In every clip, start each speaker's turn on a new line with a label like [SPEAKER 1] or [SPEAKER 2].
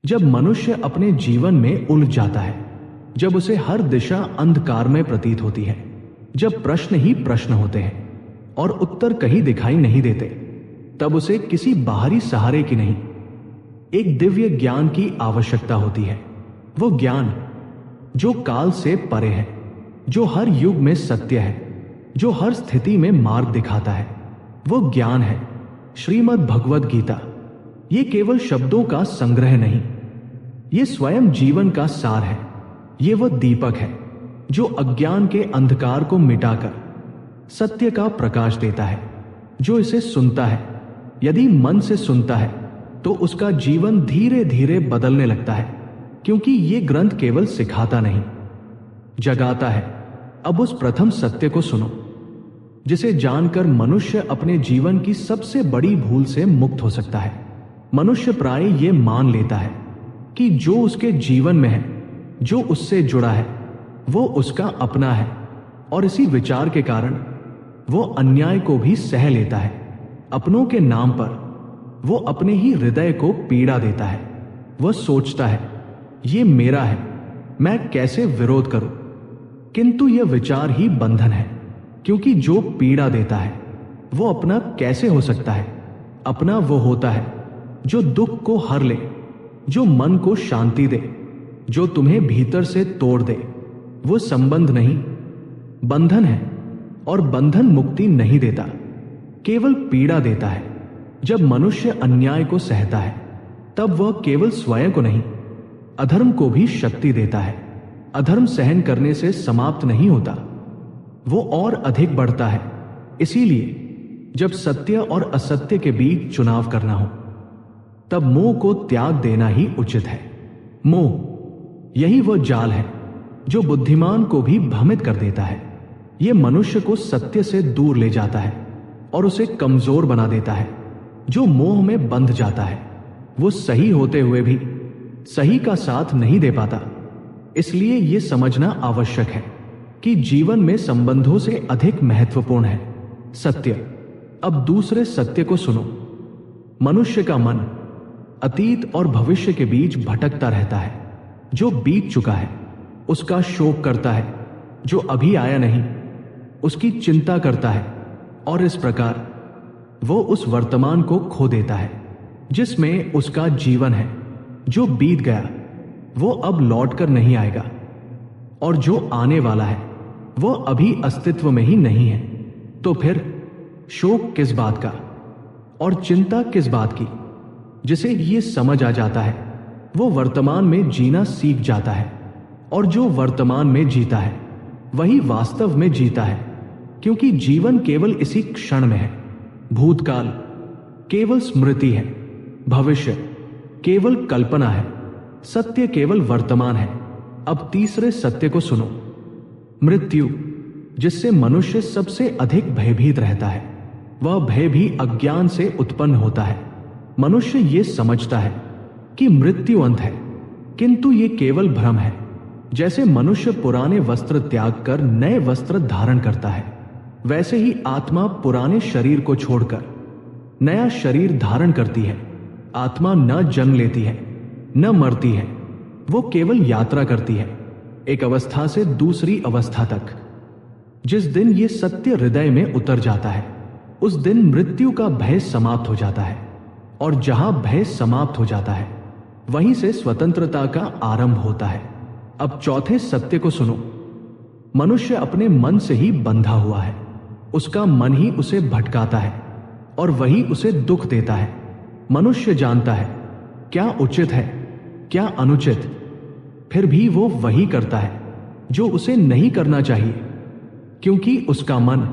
[SPEAKER 1] जब मनुष्य अपने जीवन में उलझ जाता है, जब उसे हर दिशा अंधकार में प्रतीत होती है, जब प्रश्न ही प्रश्न होते हैं और उत्तर कहीं दिखाई नहीं देते, तब उसे किसी बाहरी सहारे की नहीं, एक दिव्य ज्ञान की आवश्यकता होती है। वो ज्ञान जो काल से परे है, जो हर युग में सत्य है, जो हर स्थिति में मार्ग दिखाता है, वो ज्ञान है श्रीमद् भगवद गीता। ये केवल शब्दों का संग्रह नहीं, ये स्वयं जीवन का सार है। ये वह दीपक है जो अज्ञान के अंधकार को मिटाकर सत्य का प्रकाश देता है। जो इसे सुनता है, यदि मन से सुनता है, तो उसका जीवन धीरे धीरे बदलने लगता है, क्योंकि ये ग्रंथ केवल सिखाता नहीं, जगाता है। अब उस प्रथम सत्य को सुनो जिसे जानकर मनुष्य अपने जीवन की सबसे बड़ी भूल से मुक्त हो सकता है। मनुष्य प्राय ये मान लेता है कि जो उसके जीवन में है, जो उससे जुड़ा है, वो उसका अपना है, और इसी विचार के कारण वो अन्याय को भी सह लेता है। अपनों के नाम पर वो अपने ही हृदय को पीड़ा देता है। वह सोचता है, ये मेरा है, मैं कैसे विरोध करूं? किंतु यह विचार ही बंधन है, क्योंकि जो पीड़ा देता है वो अपना कैसे हो सकता है? अपना वो होता है जो दुख को हर ले, जो मन को शांति दे, जो तुम्हें भीतर से तोड़ दे। वो संबंध नहीं, बंधन है, और बंधन मुक्ति नहीं देता, केवल पीड़ा देता है। जब मनुष्य अन्याय को सहता है, तब वह केवल स्वयं को नहीं, अधर्म को भी शक्ति देता है। अधर्म सहन करने से समाप्त नहीं होता, वो और अधिक बढ़ता है। इसीलिए जब सत्य और असत्य के बीच चुनाव करना हो, तब मोह को त्याग देना ही उचित है। मोह यही वह जाल है जो बुद्धिमान को भी भ्रमित कर देता है। यह मनुष्य को सत्य से दूर ले जाता है और उसे कमजोर बना देता है। जो मोह में बंध जाता है, वो सही होते हुए भी सही का साथ नहीं दे पाता। इसलिए यह समझना आवश्यक है कि जीवन में संबंधों से अधिक महत्वपूर्ण है सत्य। अब दूसरे सत्य को सुनो। मनुष्य का मन अतीत और भविष्य के बीच भटकता रहता है। जो बीत चुका है उसका शोक करता है, जो अभी आया नहीं उसकी चिंता करता है, और इस प्रकार वो उस वर्तमान को खो देता है जिसमें उसका जीवन है। जो बीत गया वो अब लौट कर नहीं आएगा, और जो आने वाला है वो अभी अस्तित्व में ही नहीं है। तो फिर शोक किस बात का और चिंता किस बात की? जिसे ये समझ आ जाता है वो वर्तमान में जीना सीख जाता है, और जो वर्तमान में जीता है वही वास्तव में जीता है, क्योंकि जीवन केवल इसी क्षण में है। भूतकाल केवल स्मृति है, भविष्य केवल कल्पना है, सत्य केवल वर्तमान है। अब तीसरे सत्य को सुनो। मृत्यु, जिससे मनुष्य सबसे अधिक भयभीत रहता है, वह भय भी अज्ञान से उत्पन्न होता है। मनुष्य ये समझता है कि मृत्यु अंत है, किंतु ये केवल भ्रम है। जैसे मनुष्य पुराने वस्त्र त्याग कर नए वस्त्र धारण करता है, वैसे ही आत्मा पुराने शरीर को छोड़कर नया शरीर धारण करती है। आत्मा न जन्म लेती है, न मरती है, वो केवल यात्रा करती है एक अवस्था से दूसरी अवस्था तक। जिस दिन ये सत्य हृदय में उतर जाता है, उस दिन मृत्यु का भय समाप्त हो जाता है, और जहां भय समाप्त हो जाता है वहीं से स्वतंत्रता का आरंभ होता है। अब चौथे सत्य को सुनो। मनुष्य अपने मन से ही बंधा हुआ है। उसका मन ही उसे भटकाता है और वही उसे दुख देता है। मनुष्य जानता है क्या उचित है, क्या अनुचित, फिर भी वो वही करता है जो उसे नहीं करना चाहिए, क्योंकि उसका मन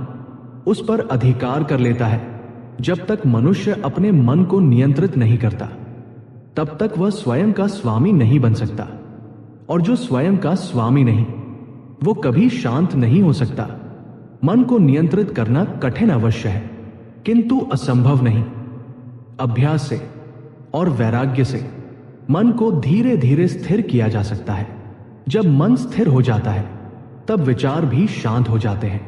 [SPEAKER 1] उस पर अधिकार कर लेता है। जब तक मनुष्य अपने मन को नियंत्रित नहीं करता, तब तक वह स्वयं का स्वामी नहीं बन सकता, और जो स्वयं का स्वामी नहीं, वो कभी शांत नहीं हो सकता। मन को नियंत्रित करना कठिन अवश्य है, किंतु असंभव नहीं। अभ्यास से और वैराग्य से मन को धीरे धीरे स्थिर किया जा सकता है। जब मन स्थिर हो जाता है, तब विचार भी शांत हो जाते हैं,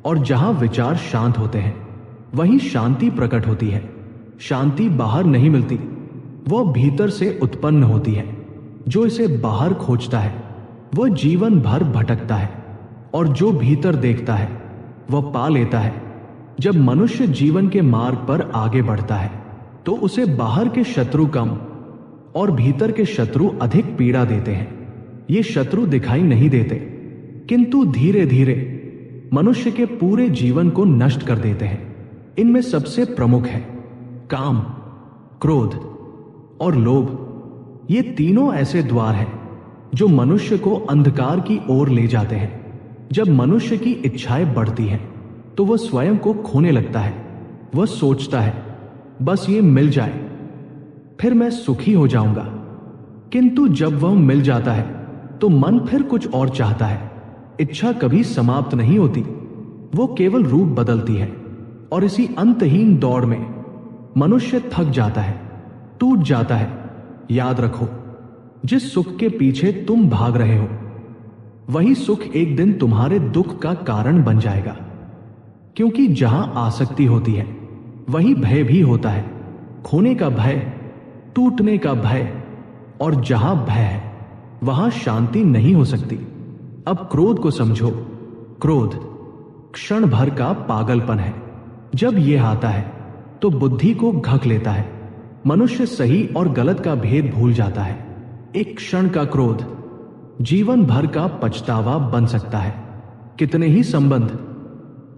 [SPEAKER 1] और जहां विचार शांत होते हैं वहीं शांति प्रकट होती है। शांति बाहर नहीं मिलती, वह भीतर से उत्पन्न होती है। जो इसे बाहर खोजता है वह जीवन भर भटकता है, और जो भीतर देखता है वह पा लेता है। जब मनुष्य जीवन के मार्ग पर आगे बढ़ता है तो उसे बाहर के शत्रु कम और भीतर के शत्रु अधिक पीड़ा देते हैं। ये शत्रु दिखाई नहीं देते, किंतु धीरे धीरे मनुष्य के पूरे जीवन को नष्ट कर देते हैं। इनमें सबसे प्रमुख है काम, क्रोध और लोभ। ये तीनों ऐसे द्वार हैं जो मनुष्य को अंधकार की ओर ले जाते हैं। जब मनुष्य की इच्छाएं बढ़ती हैं तो वह स्वयं को खोने लगता है। वह सोचता है बस ये मिल जाए फिर मैं सुखी हो जाऊंगा, किंतु जब वह मिल जाता है तो मन फिर कुछ और चाहता है। इच्छा कभी समाप्त नहीं होती, वो केवल रूप बदलती है, और इसी अंतहीन दौड़ में मनुष्य थक जाता है, टूट जाता है। याद रखो, जिस सुख के पीछे तुम भाग रहे हो वही सुख एक दिन तुम्हारे दुख का कारण बन जाएगा। क्योंकि जहां आसक्ति होती है वही भय भी होता है, खोने का भय, टूटने का भय। और जहां भय है वहां शांति नहीं हो सकती। अब क्रोध को समझो। क्रोध क्षण भर का पागलपन है। जब यह आता है तो बुद्धि को घक लेता है। मनुष्य सही और गलत का भेद भूल जाता है। एक क्षण का क्रोध जीवन भर का पछतावा बन सकता है। कितने ही संबंध,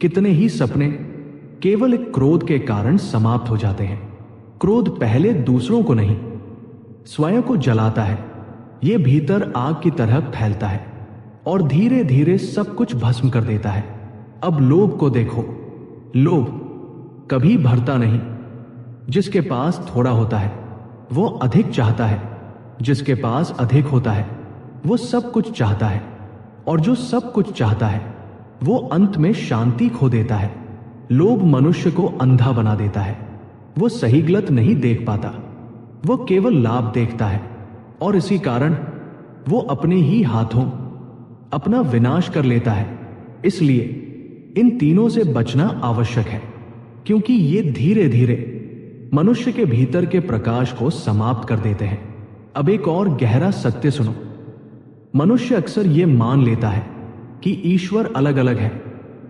[SPEAKER 1] कितने ही सपने केवल एक क्रोध के कारण समाप्त हो जाते हैं। क्रोध पहले दूसरों को नहीं, स्वयं को जलाता है। यह भीतर आग की तरह फैलता है और धीरे धीरे सब कुछ भस्म कर देता है। अब लोभ को देखो। लोभ कभी भरता नहीं। जिसके पास थोड़ा होता है वो अधिक चाहता है, जिसके पास अधिक होता है वो सब कुछ चाहता है, और जो सब कुछ चाहता है वो अंत में शांति खो देता है। लोभ मनुष्य को अंधा बना देता है। वो सही गलत नहीं देख पाता, वो केवल लाभ देखता है, और इसी कारण वो अपने ही हाथों अपना विनाश कर लेता है। इसलिए इन तीनों से बचना आवश्यक है, क्योंकि ये धीरे धीरे मनुष्य के भीतर के प्रकाश को समाप्त कर देते हैं। अब एक और गहरा सत्य सुनो। मनुष्य अक्सर ये मान लेता है कि ईश्वर अलग अलग है।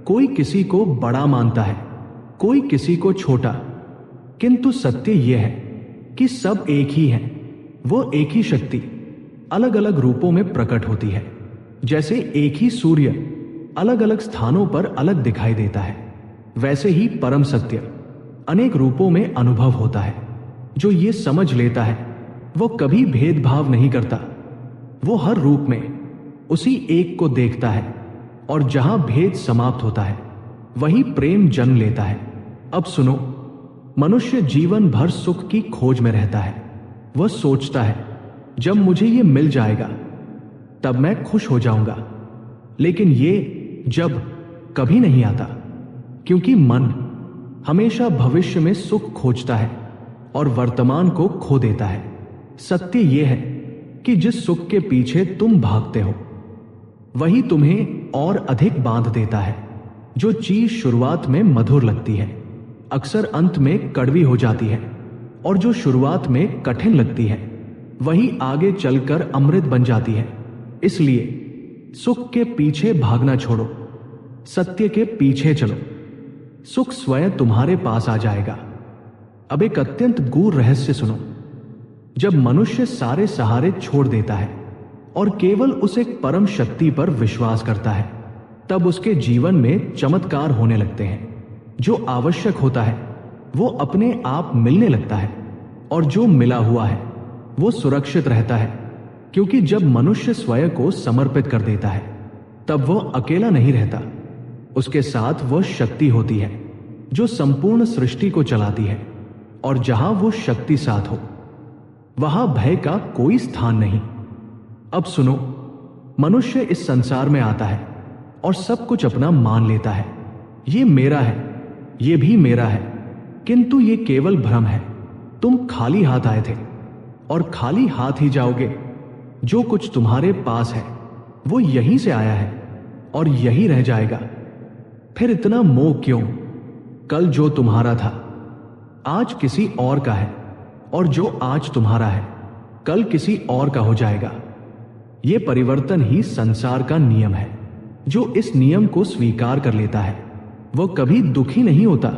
[SPEAKER 1] कोई किसी को बड़ा मानता है, कोई किसी को छोटा, किंतु सत्य यह है कि सब एक ही हैं। वो एक ही शक्ति अलग अलग रूपों में प्रकट होती है। जैसे एक ही सूर्य अलग अलग स्थानों पर अलग दिखाई देता है, वैसे ही परम सत्य अनेक रूपों में अनुभव होता है। जो ये समझ लेता है वो कभी भेदभाव नहीं करता। वो हर रूप में उसी एक को देखता है, और जहां भेद समाप्त होता है वही प्रेम जन्म लेता है। अब सुनो, मनुष्य जीवन भर सुख की खोज में रहता है। वह सोचता है जब मुझे ये मिल जाएगा तब मैं खुश हो जाऊंगा, लेकिन ये जब कभी नहीं आता, क्योंकि मन हमेशा भविष्य में सुख खोजता है और वर्तमान को खो देता है। सत्य यह है कि जिस सुख के पीछे तुम भागते हो वही तुम्हें और अधिक बांध देता है। जो चीज शुरुआत में मधुर लगती है अक्सर अंत में कड़वी हो जाती है, और जो शुरुआत में कठिन लगती है वही आगे चलकर अमृत बन जाती है। इसलिए सुख के पीछे भागना छोड़ो, सत्य के पीछे चलो। सुख स्वयं तुम्हारे पास आ जाएगा। अब एक अत्यंत गूढ़ रहस्य सुनो। जब मनुष्य सारे सहारे छोड़ देता है और केवल उस एक परम शक्ति पर विश्वास करता है, तब उसके जीवन में चमत्कार होने लगते हैं। जो आवश्यक होता है वो अपने आप मिलने लगता है, और जो मिला हुआ है वो सुरक्षित रहता है। क्योंकि जब मनुष्य स्वयं को समर्पित कर देता है तब वह अकेला नहीं रहता। उसके साथ वह शक्ति होती है जो संपूर्ण सृष्टि को चलाती है, और जहां वो शक्ति साथ हो वहां भय का कोई स्थान नहीं। अब सुनो, मनुष्य इस संसार में आता है और सब कुछ अपना मान लेता है। ये मेरा है, ये भी मेरा है, किंतु ये केवल भ्रम है। तुम खाली हाथ आए थे और खाली हाथ ही जाओगे। जो कुछ तुम्हारे पास है वो यहीं से आया है और यही रह जाएगा। फिर इतना मोह क्यों? कल जो तुम्हारा था आज किसी और का है, और जो आज तुम्हारा है कल किसी और का हो जाएगा। ये परिवर्तन ही संसार का नियम है। जो इस नियम को स्वीकार कर लेता है वो कभी दुखी नहीं होता।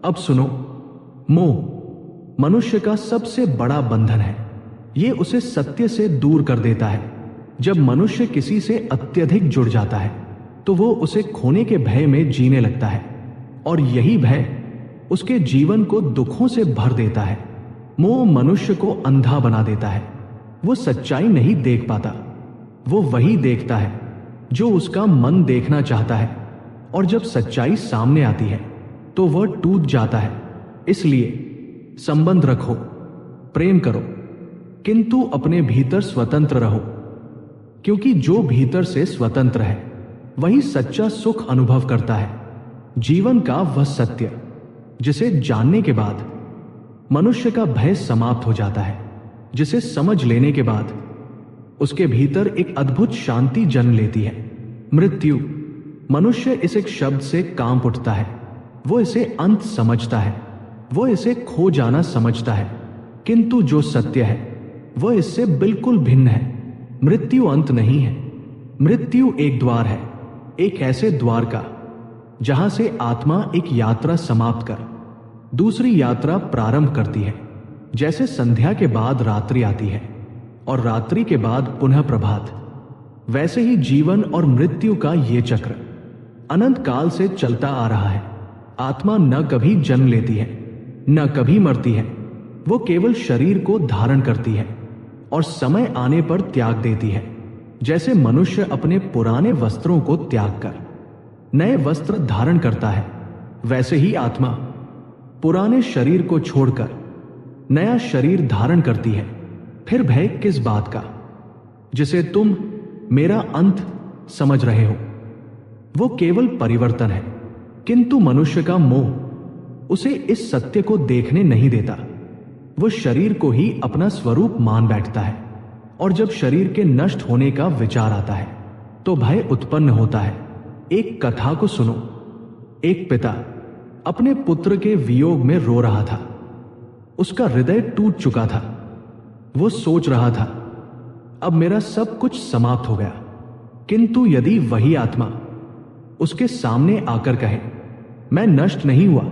[SPEAKER 1] अब सुनो, मोह मनुष्य का सबसे बड़ा बंधन है। ये उसे सत्य से दूर कर देता है। जब मनुष्य किसी से अत्यधिक जुड़ जाता है तो वो उसे खोने के भय में जीने लगता है, और यही भय उसके जीवन को दुखों से भर देता है। मोह मनुष्य को अंधा बना देता है। वो सच्चाई नहीं देख पाता। वो वही देखता है जो उसका मन देखना चाहता है, और जब सच्चाई सामने आती है तो वह टूट जाता है। इसलिए संबंध रखो, प्रेम करो, किंतु अपने भीतर स्वतंत्र रहो, क्योंकि जो भीतर से स्वतंत्र है वही सच्चा सुख अनुभव करता है। जीवन का वह सत्य जिसे जानने के बाद मनुष्य का भय समाप्त हो जाता है, जिसे समझ लेने के बाद उसके भीतर एक अद्भुत शांति जन्म लेती है। मृत्यु, मनुष्य इस एक शब्द से कांप उठता है। वो इसे अंत समझता है, वो इसे खो जाना समझता है, किंतु जो सत्य है वह इससे बिल्कुल भिन्न है। मृत्यु अंत नहीं है। मृत्यु एक द्वार है, एक ऐसे द्वार का जहां से आत्मा एक यात्रा समाप्त कर दूसरी यात्रा प्रारंभ करती है। जैसे संध्या के बाद रात्रि आती है और रात्रि के बाद पुनः प्रभात, वैसे ही जीवन और मृत्यु का ये चक्र अनंत काल से चलता आ रहा है। आत्मा न कभी जन्म लेती है, न कभी मरती है। वो केवल शरीर को धारण करती है और समय आने पर त्याग देती है। जैसे मनुष्य अपने पुराने वस्त्रों को त्याग कर नए वस्त्र धारण करता है, वैसे ही आत्मा पुराने शरीर को छोड़कर नया शरीर धारण करती है। फिर भय किस बात का, जिसे तुम मेरा अंत समझ रहे हो? वो केवल परिवर्तन है, किंतु मनुष्य का मोह उसे इस सत्य को देखने नहीं देता। वो शरीर को ही अपना स्वरूप मान बैठता है, और जब शरीर के नष्ट होने का विचार आता है तो भय उत्पन्न होता है। एक कथा को सुनो। एक पिता अपने पुत्र के वियोग में रो रहा था। उसका हृदय टूट चुका था। वो सोच रहा था, अब मेरा सब कुछ समाप्त हो गया। किंतु यदि वही आत्मा उसके सामने आकर कहे, मैं नष्ट नहीं हुआ,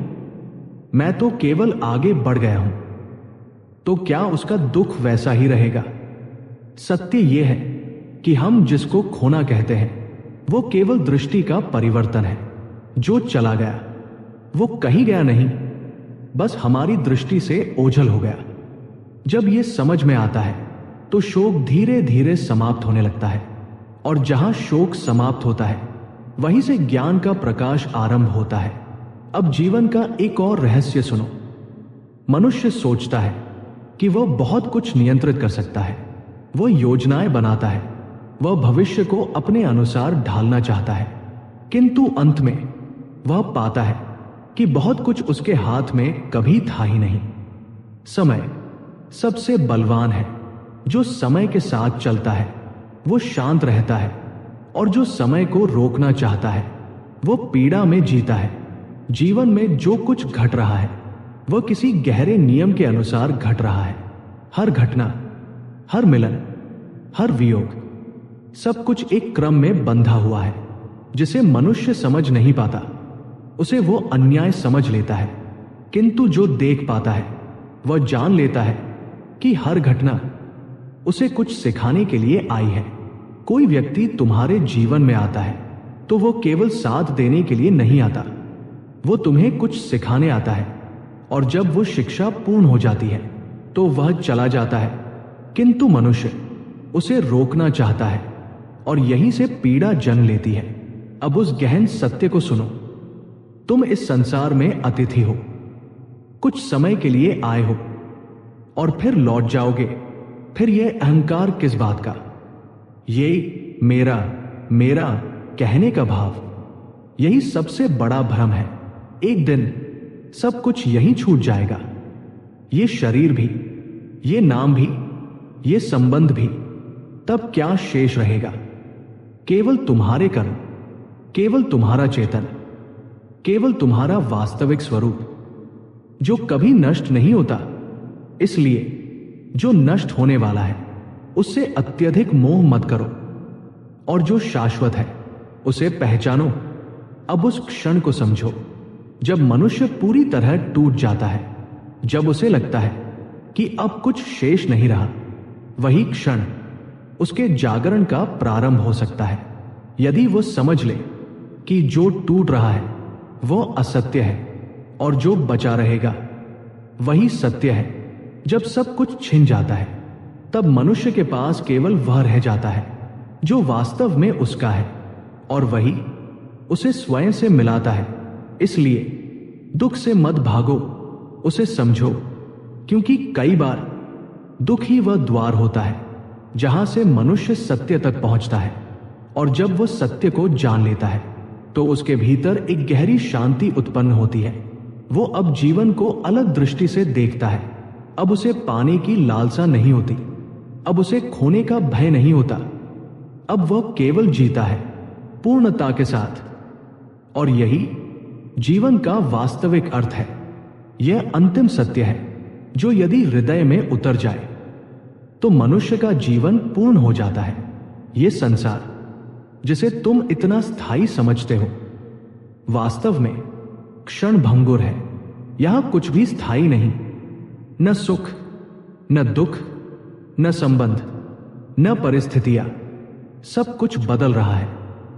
[SPEAKER 1] मैं तो केवल आगे बढ़ गया हूं, तो क्या उसका दुख वैसा ही रहेगा? सत्य यह है कि हम जिसको खोना कहते हैं वो केवल दृष्टि का परिवर्तन है। जो चला गया वो कहीं गया नहीं, बस हमारी दृष्टि से ओझल हो गया। जब ये समझ में आता है तो शोक धीरे धीरे समाप्त होने लगता है, और जहां शोक समाप्त होता है वहीं से ज्ञान का प्रकाश आरंभ होता है। अब जीवन का एक और रहस्य सुनो। मनुष्य सोचता है कि वह बहुत कुछ नियंत्रित कर सकता है। वह योजनाएं बनाता है, वह भविष्य को अपने अनुसार ढालना चाहता है, किंतु अंत में वह पाता है कि बहुत कुछ उसके हाथ में कभी था ही नहीं। समय सबसे बलवान है। जो समय के साथ चलता है वो शांत रहता है, और जो समय को रोकना चाहता है वो पीड़ा में जीता है। जीवन में जो कुछ घट रहा है वह किसी गहरे नियम के अनुसार घट रहा है। हर घटना, हर मिलन, हर वियोग, सब कुछ एक क्रम में बंधा हुआ है। जिसे मनुष्य समझ नहीं पाता उसे वो अन्याय समझ लेता है, किंतु जो देख पाता है वह जान लेता है कि हर घटना उसे कुछ सिखाने के लिए आई है। कोई व्यक्ति तुम्हारे जीवन में आता है तो वो केवल साथ देने के लिए नहीं आता, वो तुम्हें कुछ सिखाने आता है, और जब वो शिक्षा पूर्ण हो जाती है तो वह चला जाता है। किंतु मनुष्य उसे रोकना चाहता है, और यहीं से पीड़ा जन्म लेती है। अब उस गहन सत्य को सुनो। तुम इस संसार में अतिथि हो, कुछ समय के लिए आए हो और फिर लौट जाओगे। फिर यह अहंकार किस बात का, ये मेरा मेरा कहने का भाव, यही सबसे बड़ा भ्रम है। एक दिन सब कुछ यहीं छूट जाएगा। ये शरीर भी, ये नाम भी, ये संबंध भी। तब क्या शेष रहेगा? केवल तुम्हारे कर्म, केवल तुम्हारा चेतन, केवल तुम्हारा वास्तविक स्वरूप, जो कभी नष्ट नहीं होता। इसलिए जो नष्ट होने वाला है उससे अत्यधिक मोह मत करो, और जो शाश्वत है उसे पहचानो। अब उस क्षण को समझो जब मनुष्य पूरी तरह टूट जाता है, जब उसे लगता है कि अब कुछ शेष नहीं रहा। वही क्षण उसके जागरण का प्रारंभ हो सकता है, यदि वो समझ ले कि जो टूट रहा है वो असत्य है और जो बचा रहेगा वही सत्य है। जब सब कुछ छिन जाता है तब मनुष्य के पास केवल वह रह जाता है जो वास्तव में उसका है, और वही उसे स्वयं से मिलाता है। इसलिए दुख से मत भागो, उसे समझो, क्योंकि कई बार दुख ही वह द्वार होता है जहां से मनुष्य सत्य तक पहुंचता है। और जब वह सत्य को जान लेता है तो उसके भीतर एक गहरी शांति उत्पन्न होती है। वो अब जीवन को अलग दृष्टि से देखता है। अब उसे पाने की लालसा नहीं होती, अब उसे खोने का भय नहीं होता। अब वह केवल जीता है पूर्णता के साथ, और यही जीवन का वास्तविक अर्थ है। यह अंतिम सत्य है जो यदि हृदय में उतर जाए तो मनुष्य का जीवन पूर्ण हो जाता है। यह संसार जिसे तुम इतना स्थायी समझते हो वास्तव में क्षण भंगुर है। यहां कुछ भी स्थायी नहीं, न सुख, न दुख, न संबंध, न परिस्थितियां। सब कुछ बदल रहा है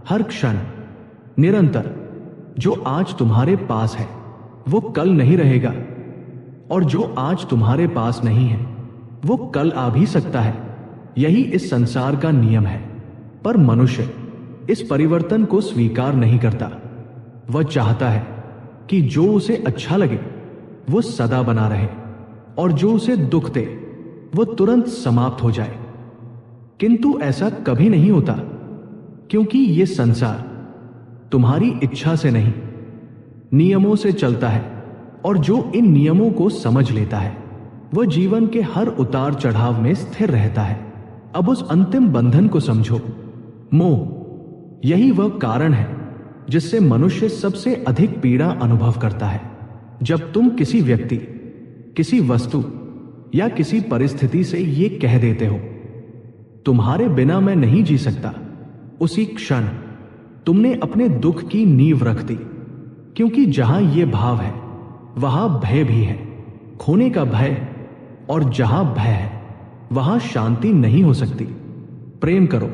[SPEAKER 1] हर क्षण, निरंतर। जो आज तुम्हारे पास है वो कल नहीं रहेगा, और जो आज तुम्हारे पास नहीं है वो कल आ भी सकता है। यही इस संसार का नियम है। पर मनुष्य इस परिवर्तन को स्वीकार नहीं करता। वह चाहता है कि जो उसे अच्छा लगे वो सदा बना रहे, और जो उसे दुख दे वो तुरंत समाप्त हो जाए। किंतु ऐसा कभी नहीं होता, क्योंकि ये संसार तुम्हारी इच्छा से नहीं, नियमों से चलता है। और जो इन नियमों को समझ लेता है वह जीवन के हर उतार चढ़ाव में स्थिर रहता है। अब उस अंतिम बंधन को समझो, मोह। यही वह कारण है जिससे मनुष्य सबसे अधिक पीड़ा अनुभव करता है। जब तुम किसी व्यक्ति, किसी वस्तु या किसी परिस्थिति से यह कह देते हो, तुम्हारे बिना मैं नहीं जी सकता, उसी क्षण तुमने अपने दुख की नींव रख दी। क्योंकि जहां यह भाव है वहां भय भी है, खोने का भय। और जहां भय है वहां शांति नहीं हो सकती। प्रेम करो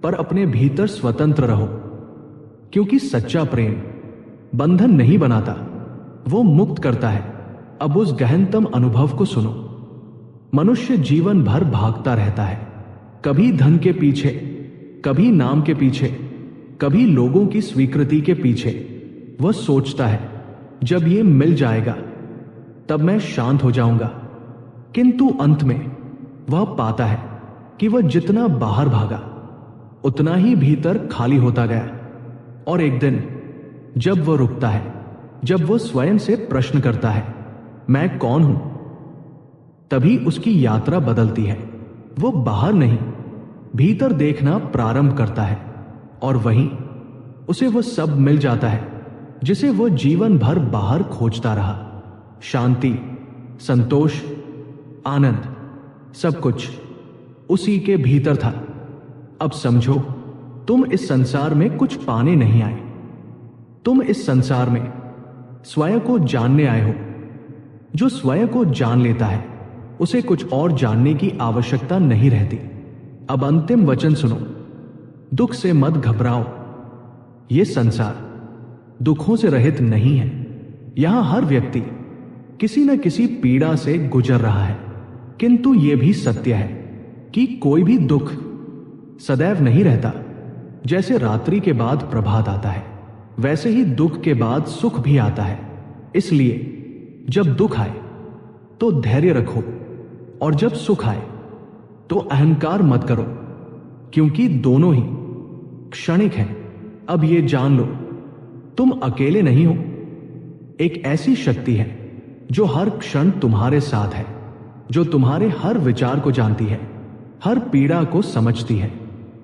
[SPEAKER 1] पर अपने भीतर स्वतंत्र रहो, क्योंकि सच्चा प्रेम बंधन नहीं बनाता, वो मुक्त करता है। अब उस गहनतम अनुभव को सुनो। मनुष्य जीवन भर भागता रहता है, कभी धन के पीछे, कभी नाम के पीछे, कभी लोगों की स्वीकृति के पीछे। वह सोचता है जब ये मिल जाएगा तब मैं शांत हो जाऊंगा, किंतु अंत में वह पाता है कि वह जितना बाहर भागा उतना ही भीतर खाली होता गया। और एक दिन जब वह रुकता है, जब वह स्वयं से प्रश्न करता है, मैं कौन हूं, तभी उसकी यात्रा बदलती है। वो बाहर नहीं, भीतर देखना प्रारंभ करता है, और वहीं उसे वो सब मिल जाता है जिसे वो जीवन भर बाहर खोजता रहा। शांति, संतोष, आनंद, सब कुछ उसी के भीतर था। अब समझो, तुम इस संसार में कुछ पाने नहीं आए, तुम इस संसार में स्वयं को जानने आए हो। जो स्वयं को जान लेता है उसे कुछ और जानने की आवश्यकता नहीं रहती। अब अंतिम वचन सुनो, दुख से मत घबराओ। यह संसार दुखों से रहित नहीं है। यहां हर व्यक्ति किसी न किसी पीड़ा से गुजर रहा है, किंतु यह भी सत्य है कि कोई भी दुख सदैव नहीं रहता। जैसे रात्रि के बाद प्रभात आता है, वैसे ही दुख के बाद सुख भी आता है। इसलिए जब दुख आए तो धैर्य रखो, और जब सुख आए तो अहंकार मत करो, क्योंकि दोनों ही क्षणिक हैं। अब ये जान लो, तुम अकेले नहीं हो। एक ऐसी शक्ति है जो हर क्षण तुम्हारे साथ है, जो तुम्हारे हर विचार को जानती है, हर पीड़ा को समझती है।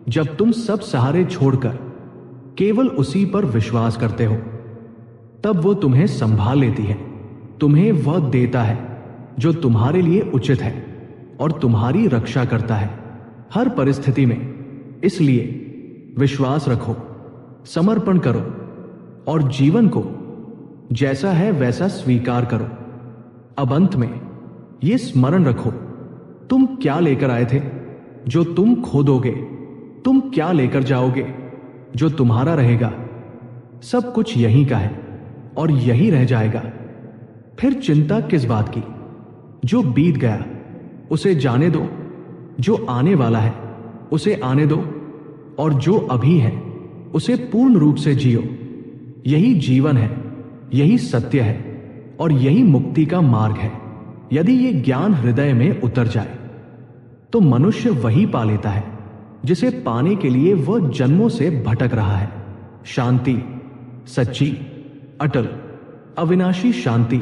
[SPEAKER 1] जब तुम सब सहारे छोड़कर केवल उसी पर विश्वास करते हो, तब वो तुम्हें संभाल लेती है। तुम्हें वह देता है जो तुम्हारे लिए उचित है और तुम्हारी रक्षा करता है हर परिस्थिति में। इसलिए विश्वास रखो, समर्पण करो और जीवन को जैसा है वैसा स्वीकार करो। अब अंत में यह स्मरण रखो, तुम क्या लेकर आए थे जो तुम खो दोगे, तुम क्या लेकर जाओगे जो तुम्हारा रहेगा। सब कुछ यहीं का है और यही रह जाएगा। फिर चिंता किस बात की? जो बीत गया उसे जाने दो, जो आने वाला है उसे आने दो, और जो अभी है उसे पूर्ण रूप से जियो। यही जीवन है, यही सत्य है और यही मुक्ति का मार्ग है। यदि ये ज्ञान हृदय में उतर जाए तो मनुष्य वही पा लेता है जिसे पाने के लिए वह जन्मों से भटक रहा है। शांति, सच्ची, अटल, अविनाशी शांति